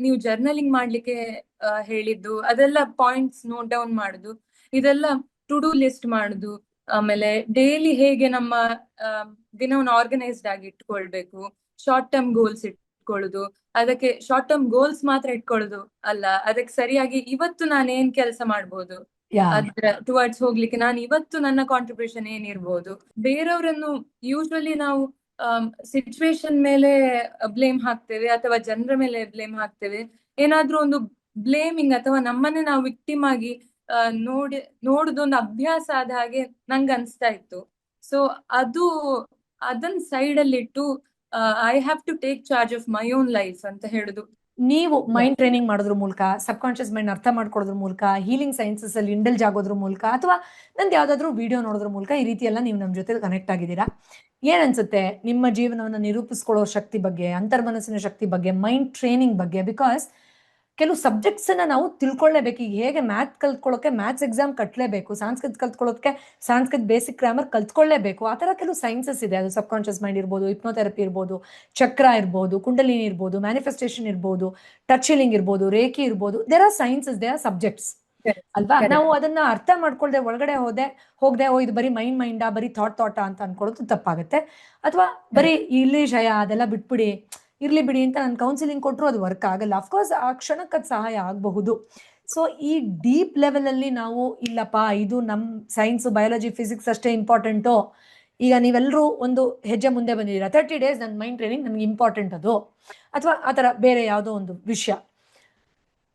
ನೀವು ಜರ್ನಲಿಂಗ್ ಮಾಡ್ಲಿಕ್ಕೆ ಹೇಳಿದ್ದು, ಅದೆಲ್ಲ ಪಾಯಿಂಟ್ಸ್ ನೋಟ್ ಡೌನ್ ಮಾಡುದು, ಇದೆಲ್ಲ ಟು ಡೂ ಲಿಸ್ಟ್ ಮಾಡುದು, ಆಮೇಲೆ ಡೈಲಿ ಹೇಗೆ ನಮ್ಮ ದಿನವನ್ನು ಆರ್ಗನೈಸ್ಡ್ ಆಗಿ ಇಟ್ಕೊಳ್ಬೇಕು, ಶಾರ್ಟ್ ಟರ್ಮ್ ಗೋಲ್ಸ್ ಇಟ್ಕೊಳ್ಳುದು, ಅದಕ್ಕೆ ಶಾರ್ಟ್ ಟರ್ಮ್ ಗೋಲ್ಸ್ ಮಾತ್ರ ಇಟ್ಕೊಳ್ಳುದು ಅಲ್ಲ, ಅದಕ್ಕೆ ಸರಿಯಾಗಿ ಇವತ್ತು ನಾನು ಏನ್ ಕೆಲಸ ಮಾಡ್ಬೋದು ಯಾ ಅದ್ರ ಟುವರ್ಡ್ಸ್ ಹೋಗ್ಲಿಕ್ಕೆ ನಾನು ಇವತ್ತು ನನ್ನ ಕಾಂಟ್ರಿಬ್ಯೂಷನ್ ಏನಿರ್ಬೋದು. ಬೇರೆಯವರನ್ನು ಯೂಶುವಲಿ ನಾವು ಸಿಚುವೇಶನ್ ಮೇಲೆ ಬ್ಲೇಮ್ ಹಾಕ್ತೇವೆ ಅಥವಾ ಜನರ ಮೇಲೆ ಬ್ಲೇಮ್ ಹಾಕ್ತೇವೆ. ಏನಾದ್ರೂ ಒಂದು ಬ್ಲೇಮಿಂಗ್ ಅಥವಾ ನಮ್ಮನ್ನೇ ನಾವು ವಿಕ್ಟಿಮ್ ಆಗಿ ನೋಡುದೊಂದು ಅಭ್ಯಾಸ ಆದ ಹಾಗೆ ನಂಗೆ ಅನ್ಸ್ತಾ ಇತ್ತು. ಸೊ ಅದು ಅದನ್ನ ಸೈಡ್ ಅಲ್ಲಿ ಇಟ್ಟು I have to take charge of my own life ಅಂತ ಹೇಳುದು. ನೀವು ಮೈಂಡ್ ಟ್ರೈನಿಂಗ್ ಮಾಡೋದ್ರ ಮೂಲಕ, ಸಬ್ ಕಾನ್ಶಿಯಸ್ ಮೈಂಡ್ ಅರ್ಥ ಮಾಡ್ಕೊಳ್ಳೋದ್ರ ಮೂಲಕ, ಹೀಲಿಂಗ್ ಸೈನ್ಸಸ್ ಅಲ್ಲಿ ಇಂಡಲ್ಜ್ ಆಗೋದ್ರ ಮೂಲಕ, ಅಥವಾ ನಂದು ಯಾವ್ದಾದ್ರು ವಿಡಿಯೋ ನೋಡೋದ್ರ ಮೂಲಕ ಈ ರೀತಿ ಎಲ್ಲ ನೀವು ನಮ್ಮ ಜೊತೆ ಕನೆಕ್ಟ್ ಆಗಿದ್ದೀರಾ. ಏನ್ ಅನ್ಸುತ್ತೆ ನಿಮ್ಮ ಜೀವನವನ್ನು ನಿರೂಪಿಸ್ಕೊಳ್ಳೋ ಶಕ್ತಿ ಬಗ್ಗೆ, ಅಂತರ್ಮನಸ್ಸಿನ ಶಕ್ತಿ ಬಗ್ಗೆ, ಮೈಂಡ್ ಟ್ರೈನಿಂಗ್ ಬಗ್ಗೆ? ಬಿಕಾಸ್ ಕೆಲವು ಸಬ್ಜೆಕ್ಟ್ಸ್ ಅನ್ನ ನಾವು ತಿಳ್ಕೊಳ್ಳೇಬೇಕು. ಈಗ ಹೇಗೆ ಮ್ಯಾಥ್ ಕಲ್ತ್ಕೊಳ್ಳೋಕೆ ಮ್ಯಾಥ್ಸ್ ಎಕ್ಸಾಮ್ ಕಟ್ಟಲೇಬೇಕು, ಸಂಸ್ಕೃತ ಕಲ್ತ್ಕೊಳ್ಳೋಕೆ ಸಂಸ್ಕೃತ ಬೇಸಿಕ್ ಗ್ರಾಮರ್ ಕಲ್ತ್ಕೊಳ್ಳೇಬೇಕು. ಆ ಥರ ಕೆಲವು ಸೈನ್ಸಸ್ ಇದೆ. ಅದು ಸಬ್ ಕಾನ್ಶಿಯಸ್ ಮೈಂಡ್ ಇರ್ಬೋದು, ಹಿಪ್ನೋಥೆರಪಿ ಇರ್ಬೋದು, ಚಕ್ರ ಇರ್ಬೋದು, ಕುಂಡಲಿನಿ ಇರ್ಬೋದು, ಮ್ಯಾನಿಫೆಸ್ಟೇಷನ್ ಇರ್ಬೋದು, ಟಚ್ ಹೀಲಿಂಗ್ ಇರ್ಬೋದು, ರೇಖಿ ಇರ್ಬೋದು. There are sciences, there are subjects ಅಲ್ವಾ? ನಾವು ಅದನ್ನ ಅರ್ಥ ಮಾಡ್ಕೊಳ್ದೆ ಒಳಗಡೆ ಹೋಗದೆ ಇದು ಬರೀ ಮೈಂಡಾ, ಬರೀ ಥಾಟಾ ಅಂತ ಅನ್ಕೊಳ್ಳೋದು ತಪ್ಪಾಗುತ್ತೆ. ಅಥವಾ ಬರೀ ಇಲ್ಲಿ ಶಯ ಅದೆಲ್ಲ ಬಿಟ್ಬಿಡಿ, ಇರ್ಲಿ ಬಿಡಿ ಅಂತ ನಾನು ಕೌನ್ಸಿಲಿಂಗ್ ಕೊಟ್ಟರು ಅದು ವರ್ಕ್ ಆಗಲ್ಲ. ಅಫ್ಕೋರ್ಸ್ ಆ ಕ್ಷಣಕ್ಕೆ ಅದು ಸಹಾಯ ಆಗಬಹುದು. ಸೊ ಈ ಡೀಪ್ ಲೆವೆಲ್ ಅಲ್ಲಿ ನಾವು ಇಲ್ಲಪ್ಪ ಇದು ನಮ್ ಸೈನ್ಸ್, ಬಯಾಲಜಿ, ಫಿಸಿಕ್ಸ್ ಅಷ್ಟೇ ಇಂಪಾರ್ಟೆಂಟು. ಈಗ ನೀವೆಲ್ಲರೂ ಒಂದು ಹೆಜ್ಜೆ ಮುಂದೆ ಬಂದಿದ್ದೀರಾ, 30 days ನನ್ನ ಮೈಂಡ್ ಟ್ರೈನಿಂಗ್ ನನಗೆ ಇಂಪಾರ್ಟೆಂಟ್ ಅದು, ಅಥವಾ ಆ ಥರ ಬೇರೆ ಯಾವುದೋ ಒಂದು ವಿಷಯ,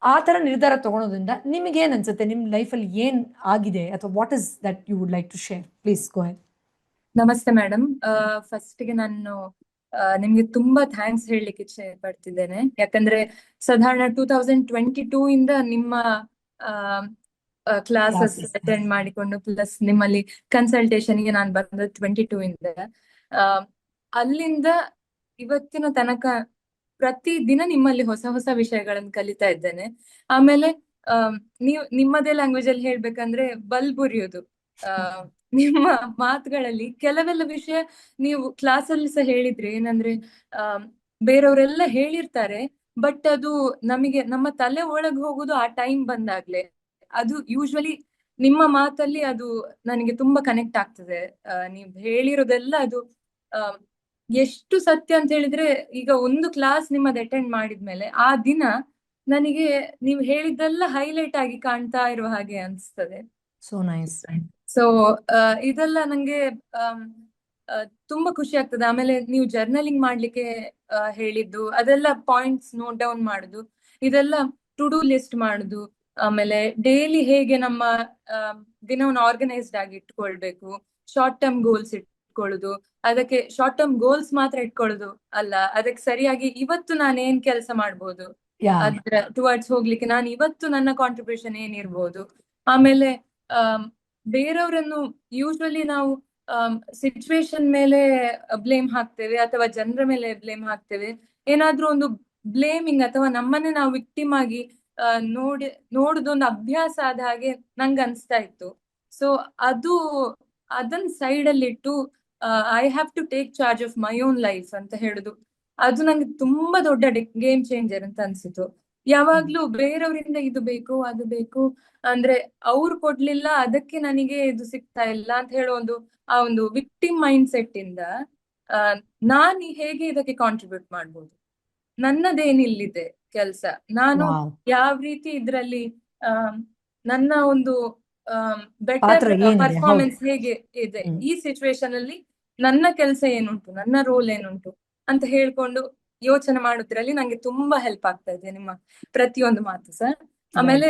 ಆ ಥರ ನಿರ್ಧಾರ ತಗೊಳೋದ್ರಿಂದ ನಿಮಗೆ ಏನ್ ಅನ್ಸುತ್ತೆ? ನಿಮ್ಮ ಲೈಫಲ್ಲಿ ಏನ್ ಆಗಿದೆ, ಅಥವಾ what is that you would like to share? Please go ahead. Namaste madam. ಫಸ್ಟ್ಗೆ ನಾನು ನಿಮ್ಗೆ ತುಂಬಾ ಥ್ಯಾಂಕ್ಸ್ ಹೇಳಲಿಕ್ಕೆ ಇಚ್ಛೆ ಪಡ್ತಿದ್ದೇನೆ. ಯಾಕಂದ್ರೆ ಸಾಧಾರಣ 2022 ಇಂದ ನಿಮ್ಮ ಕ್ಲಾಸಸ್ ಅಟೆಂಡ್ ಮಾಡಿಕೊಂಡು, ಪ್ಲಸ್ ನಿಮ್ಮಲ್ಲಿ ಕನ್ಸಲ್ಟೇಷನ್ಗೆ ನಾನು ಬಂದ 22 ಇಂದ, ಅಲ್ಲಿಂದ ಇವತ್ತಿನ ತನಕ ಪ್ರತಿದಿನ ನಿಮ್ಮಲ್ಲಿ ಹೊಸ ಹೊಸ ವಿಷಯಗಳನ್ನು ಕಲಿತಾ ಇದ್ದೇನೆ. ಆಮೇಲೆ ನೀವು ನಿಮ್ಮದೇ ಲ್ಯಾಂಗ್ವೇಜ್ ಅಲ್ಲಿ ಹೇಳ್ಬೇಕಂದ್ರೆ ಬಲ್ಬುರಿಯೋದು. ನಿಮ್ಮ ಮಾತುಗಳಲ್ಲಿ ಕೆಲವೆಲ್ಲ ವಿಷಯ ನೀವು ಕ್ಲಾಸಲ್ಲಿ ಸಹ ಹೇಳಿದ್ರಿ. ಏನಂದ್ರೆ ಬೇರೆಯವರೆಲ್ಲ ಹೇಳಿರ್ತಾರೆ, ಬಟ್ ಅದು ನಮಗೆ ನಮ್ಮ ತಲೆ ಒಳಗೆ ಹೋಗುದು ಆ ಟೈಮ್ ಬಂದಾಗ್ಲೆ. ಅದು ಯೂಶ್ವಲಿ ನಿಮ್ಮ ಮಾತಲ್ಲಿ ಅದು ನನಗೆ ತುಂಬಾ ಕನೆಕ್ಟ್ ಆಗ್ತದೆ. ನೀವು ಹೇಳಿರೋದೆಲ್ಲ ಅದು ಎಷ್ಟು ಸತ್ಯ ಅಂತ ಹೇಳಿದ್ರೆ, ಈಗ ಒಂದು ಕ್ಲಾಸ್ ನಿಮ್ಮದು ಅಟೆಂಡ್ ಮಾಡಿದ್ಮೇಲೆ ಆ ದಿನ ನನಗೆ ನೀವು ಹೇಳಿದ್ದೆಲ್ಲ ಹೈಲೈಟ್ ಆಗಿ ಕಾಣ್ತಾ ಇರುವ ಹಾಗೆ ಅನ್ಸ್ತದೆ. So nice. ಸೊ ಇದೆಲ್ಲ ನಂಗೆ ತುಂಬಾ ಖುಷಿ ಆಗ್ತದೆ. ಆಮೇಲೆ ನೀವು ಜರ್ನಲಿಂಗ್ ಮಾಡ್ಲಿಕ್ಕೆ ಹೇಳಿದ್ದು, ಅದೆಲ್ಲ ಪಾಯಿಂಟ್ಸ್ ನೋಟ್ ಡೌನ್ ಮಾಡುದು, ಇದೆಲ್ಲ ಟು ಡೂ ಲಿಸ್ಟ್ ಮಾಡುದು, ಆಮೇಲೆ ಡೈಲಿ ಹೇಗೆ ನಮ್ಮ ದಿನವನ್ನು ಆರ್ಗನೈಸ್ಡ್ ಆಗಿ ಇಟ್ಕೊಳ್ಬೇಕು, ಶಾರ್ಟ್ ಟರ್ಮ್ ಗೋಲ್ಸ್ ಇಟ್ಕೊಳ್ಳುದು, ಅದಕ್ಕೆ ಶಾರ್ಟ್ ಟರ್ಮ್ ಗೋಲ್ಸ್ ಮಾತ್ರ ಇಟ್ಕೊಳ್ಳುದು ಅಲ್ಲ, ಅದಕ್ಕೆ ಸರಿಯಾಗಿ ಇವತ್ತು ನಾನು ಏನ್ ಕೆಲಸ ಮಾಡ್ಬೋದು ಅದ್ರ ಟುವರ್ಡ್ಸ್ ಹೋಗ್ಲಿಕ್ಕೆ ನಾನು ಇವತ್ತು ನನ್ನ ಕಾಂಟ್ರಿಬ್ಯೂಷನ್ ಏನಿರ್ಬೋದು. ಆಮೇಲೆ ಬೇರೆಯವರನ್ನು ಯೂಶುವಲಿ ನಾವು ಸಿಚುವೇಶನ್ ಮೇಲೆ ಬ್ಲೇಮ್ ಹಾಕ್ತೇವೆ ಅಥವಾ ಜನರ ಮೇಲೆ ಬ್ಲೇಮ್ ಹಾಕ್ತೇವೆ. ಏನಾದ್ರೂ ಒಂದು ಬ್ಲೇಮಿಂಗ್ ಅಥವಾ ನಮ್ಮನ್ನೇ ನಾವು ವಿಕ್ಟಿಮ್ ಆಗಿ ನೋಡುದೊಂದು ಅಭ್ಯಾಸ ಆದ ಹಾಗೆ ನಂಗೆ ಅನ್ಸ್ತಾ ಇತ್ತು. ಸೊ ಅದನ್ನ ಸೈಡ್ ಅಲ್ಲಿ ಇಟ್ಟು I have to take charge of my own life ಅಂತ ಹೇಳುದು, ಅದು ನಂಗೆ ತುಂಬಾ ದೊಡ್ಡ ಗೇಮ್ ಚೇಂಜರ್ ಅಂತ ಅನ್ಸಿತು. ಯಾವಾಗ್ಲೂ ಬೇರೆಯವರಿಂದ ಇದು ಬೇಕು ಅದು ಬೇಕು ಅಂದ್ರೆ ಅವ್ರು ಕೊಡ್ಲಿಲ್ಲ ಅದಕ್ಕೆ ನನಗೆ ಇದು ಸಿಗ್ತಾ ಇಲ್ಲ ಅಂತ ಹೇಳೋ ಆ ಒಂದು ವಿಕ್ಟಿಮ್ ಮೈಂಡ್ ಸೆಟ್ ಇಂದ ನಾನು ಹೇಗೆ ಇದಕ್ಕೆ ಕಾಂಟ್ರಿಬ್ಯೂಟ್ ಮಾಡ್ಬೋದು, ನನ್ನದೇನಿಲ್ಲಿದೆ ಕೆಲ್ಸ, ನಾನು ಯಾವ ರೀತಿ ಇದ್ರಲ್ಲಿ ನನ್ನ ಒಂದು ಬೆಟರ್ ಪರ್ಫಾರ್ಮೆನ್ಸ್ ಹೇಗೆ ಇದೆ, ಈ ಸಿಚುವೇಶನ್ ಅಲ್ಲಿ ನನ್ನ ಕೆಲಸ ಏನುಂಟು, ನನ್ನ ರೋಲ್ ಏನುಂಟು ಅಂತ ಹೇಳ್ಕೊಂಡು ಯೋಚನೆ ಮಾಡೋದ್ರಲ್ಲಿ ನಂಗೆ ತುಂಬಾ ಹೆಲ್ಪ್ ಆಗ್ತಾ ಇದೆ ನಿಮ್ಮ ಪ್ರತಿಯೊಂದು ಮಾತು ಸರ್. ಆಮೇಲೆ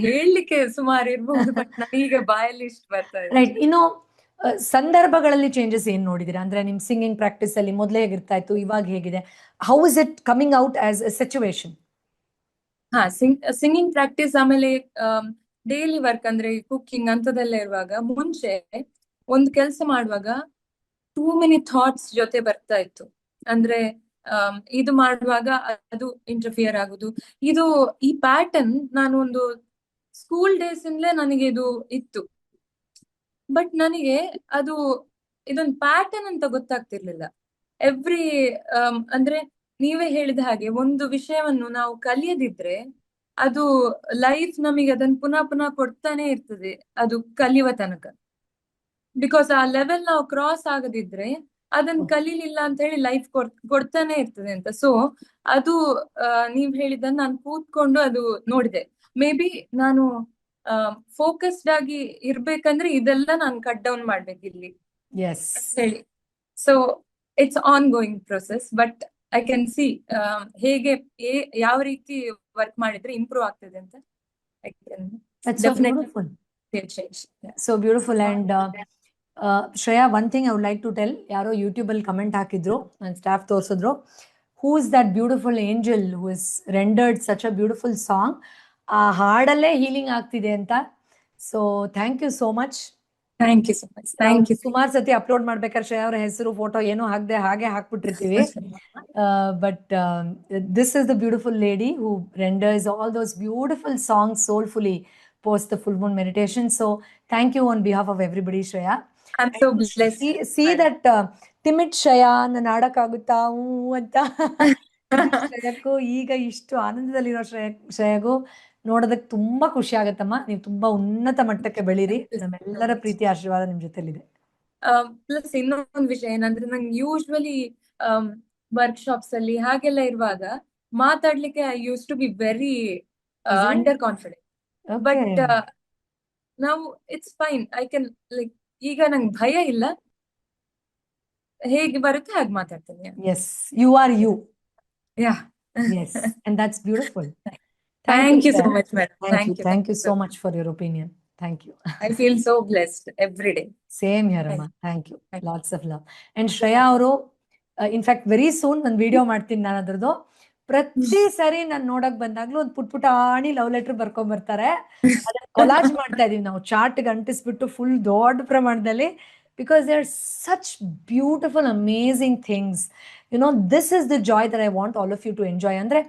ಹೇಳಲಿಕ್ಕೆ ಸುಮಾರು ಇರ್ಬಹುದು, ಬಟ್ ನನಗೆ ಬಾಯಲ್ಲಿ ಇಷ್ಟು ಬರ್ತಾ ಇದೆ. ರೈಟ್. ಇನ್ನು ಸಂದರ್ಭಗಳಲ್ಲಿ ಚೇಂಜಸ್ ಏನ್ ನೋಡಿದಿರಾ? ಅಂದ್ರೆ ನಿಮ್ ಸಿಂಗಿಂಗ್ ಪ್ರಾಕ್ಟೀಸ್ ಅಲ್ಲಿ ಮೊದಲೇ ಹೇಗಿರ್ತಾ ಇತ್ತು, ಇವಾಗ ಹೇಗಿದೆ? How is it coming out as A situation? Singing practice ಆಮೇಲೆ ಡೈಲಿ ವರ್ಕ್ ಅಂದ್ರೆ ಕುಕಿಂಗ್ ಅಂತದೆಲ್ಲ ಇರುವಾಗ, ಮುಂಚೆ ಒಂದು ಕೆಲಸ ಮಾಡುವಾಗ ಟೂ ಮೆನಿ ಥಾಟ್ಸ್ ಜೊತೆ ಬರ್ತಾ ಇತ್ತು. ಅಂದ್ರೆ ಇದು ಮಾಡುವಾಗ ಅದು ಇಂಟರ್ಫಿಯರ್ ಆಗುದು. ಈ ಪ್ಯಾಟರ್ನ್ ನಾನು ಒಂದು ಸ್ಕೂಲ್ ಡೇಸ್ ಇಂದಲೇ ನನಗೆ ಇದು ಇತ್ತು, ಬಟ್ ನನಗೆ ಇದೊಂದು ಪ್ಯಾಟರ್ನ್ ಅಂತ ಗೊತ್ತಾಗ್ತಿರ್ಲಿಲ್ಲ. ಅಂದ್ರೆ ನೀವೇ ಹೇಳಿದ ಹಾಗೆ ಒಂದು ವಿಷಯವನ್ನು ನಾವು ಕಲಿಯದಿದ್ರೆ ಅದು ಲೈಫ್ ನಮಗೆ ಅದನ್ನು ಪುನಃ ಪುನಃ ಕೊಡ್ತಾನೆ ಇರ್ತದೆ ಅದು ಕಲಿಯುವ ತನಕ. ಬಿಕಾಸ್ ಆ ಲೆವೆಲ್ ನಾವು ಕ್ರಾಸ್ ಆಗದಿದ್ರೆ ಅದನ್ನ ಕಲೀಲಿಲ್ಲ ಅಂತ ಹೇಳಿ ಲೈಫ್ ಕೊಡ್ತಾನೆ ಇರ್ತದೆ ಅಂತ. ಸೊ ಅದು ನೀವ್ ಹೇಳಿದ್ದನ್ನ ನಾನು ಕೂತ್ಕೊಂಡು ಅದು ನೋಡಿದೆ. ಮೇ ಬಿ ನಾನು ಫೋಕಸ್ಡ್ ಆಗಿ ಇರ್ಬೇಕಂದ್ರೆ ಇದೆಲ್ಲ ನಾನು ಕಟ್ ಡೌನ್ ಮಾಡ್ಬೇಕು ಇಲ್ಲಿ ಎಸ್ ಅಂತ ಹೇಳಿ. So it's ongoing process, but I can see ಹೇಗೆ ಯಾವ ರೀತಿ ವರ್ಕ್ ಮಾಡಿದ್ರೆ ಇಂಪ್ರೂವ್ ಆಗ್ತದೆ ಅಂತ. I can that's so beautiful. So beautiful. And Shreya, one thing I would like to tell, ಯಾರೋ ಯೂಟ್ಯೂಬ್ ಅಲ್ಲಿ ಕಮೆಂಟ್ ಹಾಕಿದ್ರು, ನನ್ನ ಸ್ಟಾಫ್ ತೋರಿಸಿದ್ರು, who is that beautiful angel who is rendered such a beautiful song. ಆ ಹಾಡಲ್ಲೇ healing ಆಗ್ತಿದೆ ಅಂತ. So thank you so much. Thank you so much. Thank you. ಸುಮಾರು ಸತಿ ಅಪ್ಲೋಡ್ ಮಾಡ್ಬೇಕಾದ್ರೆ ಶ್ರೇಯಾ ಅವರ ಹೆಸರು ಫೋಟೋ ಏನೋ ಹಾಕದೆ ಹಾಗೆ ಹಾಕ್ಬಿಟ್ಟಿರ್ತೀವಿ. But this is the beautiful lady who renders all those beautiful songs soulfully post the full moon meditation. So thank you on behalf of everybody, Shreya. I'm so blessed. See that timid Shreya ನನ್ನ ಆಡಕ್ಕಾಗುತ್ತಾ ಅಂತ ಶ್ರೇಯಕ್ಕೂ ಈಗ ಇಷ್ಟು ಆನಂದದಲ್ಲಿರೋ ಶ್ರೇಯಗೂ ನೋಡೋದಕ್ಕೆ ತುಂಬಾ ಖುಷಿ ಆಗತ್ತಮ್ಮ. ನೀವು ತುಂಬಾ ಉನ್ನತ ಮಟ್ಟಕ್ಕೆ ಬೆಳೀರಿ. ನಮ್ಮೆಲ್ಲರ ಪ್ರೀತಿ ಆಶೀರ್ವಾದ ನಿಮ್ ಜೊತೆಲಿದೆ. ಪ್ಲಸ್ ಇನ್ನೊಂದು ವಿಷಯ ಏನಂದ್ರೆ ನಂಗೆ ಯೂಶ್ವಲಿ ವರ್ಕ್ಶಾಪ್ಸ್ ಅಲ್ಲಿ ಹಾಗೆಲ್ಲ ಇರುವಾಗ ಮಾತಾಡ್ಲಿಕ್ಕೆ I use to be very under confident. But ನಾವು it's fine, I can like ಈಗ ನಂಗೆ ಭಯ ಇಲ್ಲ, ಹೇಗೆ ಬರುತ್ತೆ ಹಾಗೆ ಮಾತಾಡ್ತೇನೆ. Yes, you are you. Yeah, yes, and that's beautiful. Thank you so much, madam. Thank you so much for your opinion. Thank you. I feel so blessed every day. Same here, Amma. Thank you. Lots of love. And Shreya ಅವರು in fact very soon ಒಂದು video ಮಾಡ್ತೀನಿ ನಾನು ಅದ್ರದ್ದು. ಪ್ರತಿ ಸರಿ ನಾನು ನೋಡಕ್ ಬಂದಾಗ್ಲೂ ಒಂದು ಪುಟಾಣಿ ಲವ್ ಲೆಟರ್ ಬರ್ಕೊಂಡ್ ಬರ್ತಾರೆ. ಅದನ್ನ ಕೊಲಾಜ್ ಮಾಡ್ತಾ ಇದೀವಿ ನಾವು, ಚಾರ್ಟ್ಗೆ ಅಂಟಿಸ್ಬಿಟ್ಟು ಫುಲ್ ದೊಡ್ಡ ಪ್ರಮಾಣದಲ್ಲಿ. Because they're such beautiful, amazing things. You know, this is the joy that I want all of you to enjoy. ಅಂದ್ರೆ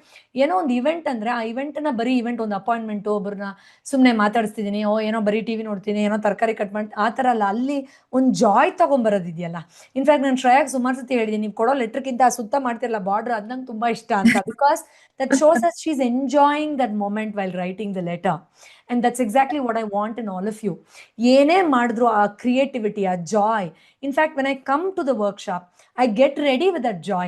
ಏನೋ ಒಂದು ಇವೆಂಟ್ ಅಂದ್ರೆ ಆ ಇವೆಂಟ್ ನ ಬರೀ ಇವೆಂಟ್, ಒಂದು ಅಪಾಯಿಂಟ್ಮೆಂಟ್, ಒಬ್ಬರನ್ನ ಸುಮ್ಮನೆ ಮಾತಾಡಿಸ್ತಿದ್ದೀನಿ, ಏನೋ ಬರೀ ಟಿವಿ ನೋಡ್ತೀನಿ, ಏನೋ ತರಕಾರಿ ಕಟ್ ಮಾಡಿ ಆ ತರ ಅಲ್ಲ. ಅಲ್ಲಿ ಒಂದು ಜಾಯ್ ತಗೊಂಡ್ಬರೋದಿದೆಯಲ್ಲ. ಇನ್ಫ್ಯಾಕ್ಟ್ ನಾನು ಶ್ರೇಯಾಗ್ ಸುಮಾರು ಸತಿ ಹೇಳಿದ್ದೀನಿ, ನೀವು ಕೊಡೋ ಲೆಟರ್ಗಿಂತ ಆ ಸುತ್ತ ಮಾಡ್ತಿರಲ್ಲ ಬಾರ್ಡರ್, ಅದು ನಂಗೆ ತುಂಬಾ ಇಷ್ಟ ಅಂತ. Because that shows us she's enjoying that moment while writing the letter. And that's exactly what I want in all of you. ಏನೇ ಮಾಡಿದ್ರು ಆ ಕ್ರಿಯೇಟಿವಿಟಿ, ಆ Joy. In fact, when I come to the workshop, I get ready with that joy.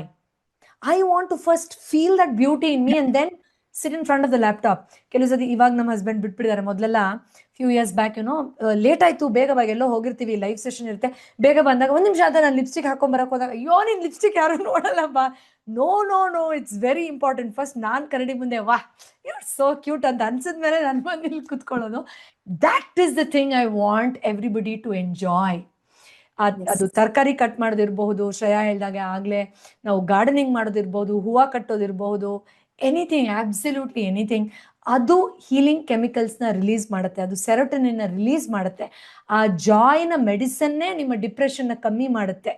I want to first feel that beauty in me and then sit in front of the laptop. ಕೆಲವು ಸತಿ ಇವಾಗ ನಮ್ಮ husband ಬಿಟ್ಬಿಟ್ಟಿದ್ದಾರೆ. ಮೊದಲೆಲ್ಲ few years back late ಆಯ್ತು, ಬೇಗ ಎಲ್ಲೋ ಹೋಗಿರ್ತೀವಿ, live session ಇರುತ್ತೆ, ಬೇಗ ಬಂದಾಗ ಒಂದ್ ನಿಮಿಷ ಆದ ನಾನು ಲಿಪ್ಸ್ಟಿಕ್ ಹಾಕೊಂಡ್ ಹೋದಾಗ, ಅಯ್ಯೋ ನಿನ್ ಲಿಪ್ಸ್ಟಿಕ್ ಯಾರು ನೋಡಲ್ಲ ಬಾ. No no no, it's very important. First ನಾನ್ ಕನ್ನಡಿ ಮುಂದೆ ವಾಹ್ ಯು ಆರ್ ಸೋ ಕ್ಯೂಟ್ ಅಂತ ಅನ್ಸಿದ್ಮೇಲೆ ನನ್ನ ಮನೇಲಿ ಕುತ್ಕೊಳ್ಳೋದು. That is the thing I want everybody to enjoy. ಅದು ತರಕಾರಿ ಕಟ್ ಮಾಡೋದಿರ್ಬಹುದು, ಶ್ರೇಯಾ ಹೇಳ್ದಾಗೆ ಆಗ್ಲೇ ನಾವು ಗಾರ್ಡನಿಂಗ್ ಮಾಡೋದಿರ್ಬಹುದು, ಹೂವು ಕಟ್ಟೋದಿರ್ಬಹುದು, ಎನಿಥಿಂಗ್, ಅಬ್ಸಲ್ಯೂಟ್ಲಿ ಎನಿಥಿಂಗ್. ಅದು ಹೀಲಿಂಗ್ ಕೆಮಿಕಲ್ಸ್ನ ರಿಲೀಸ್ ಮಾಡುತ್ತೆ, ಅದು ಸೆರೋಟೋನಿನ್ ರಿಲೀಸ್ ಮಾಡುತ್ತೆ. ಆ ಜಾಯ್ನ ಮೆಡಿಸನ್ನೇ ನಿಮ್ಮ ಡಿಪ್ರೆಷನ್ನ ಕಮ್ಮಿ ಮಾಡುತ್ತೆ,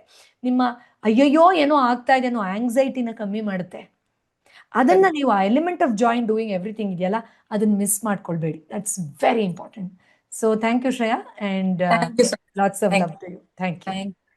ನಿಮ್ಮ ಅಯ್ಯಯ್ಯೋ ಏನೋ ಆಗ್ತಾ ಇದೆ ಅನ್ನೋ ಆಂಗ್ಸೈಟಿನ ಕಮ್ಮಿ ಮಾಡುತ್ತೆ. ಅದನ್ನ ನೀವು ಆ element of joy doing everything ಇದೆಯಲ್ಲ, ಅದನ್ನ ಮಿಸ್ ಮಾಡ್ಕೊಳ್ಬೇಡಿ. That's very important. So thank you Shreya, and lots of love to you. Thank you.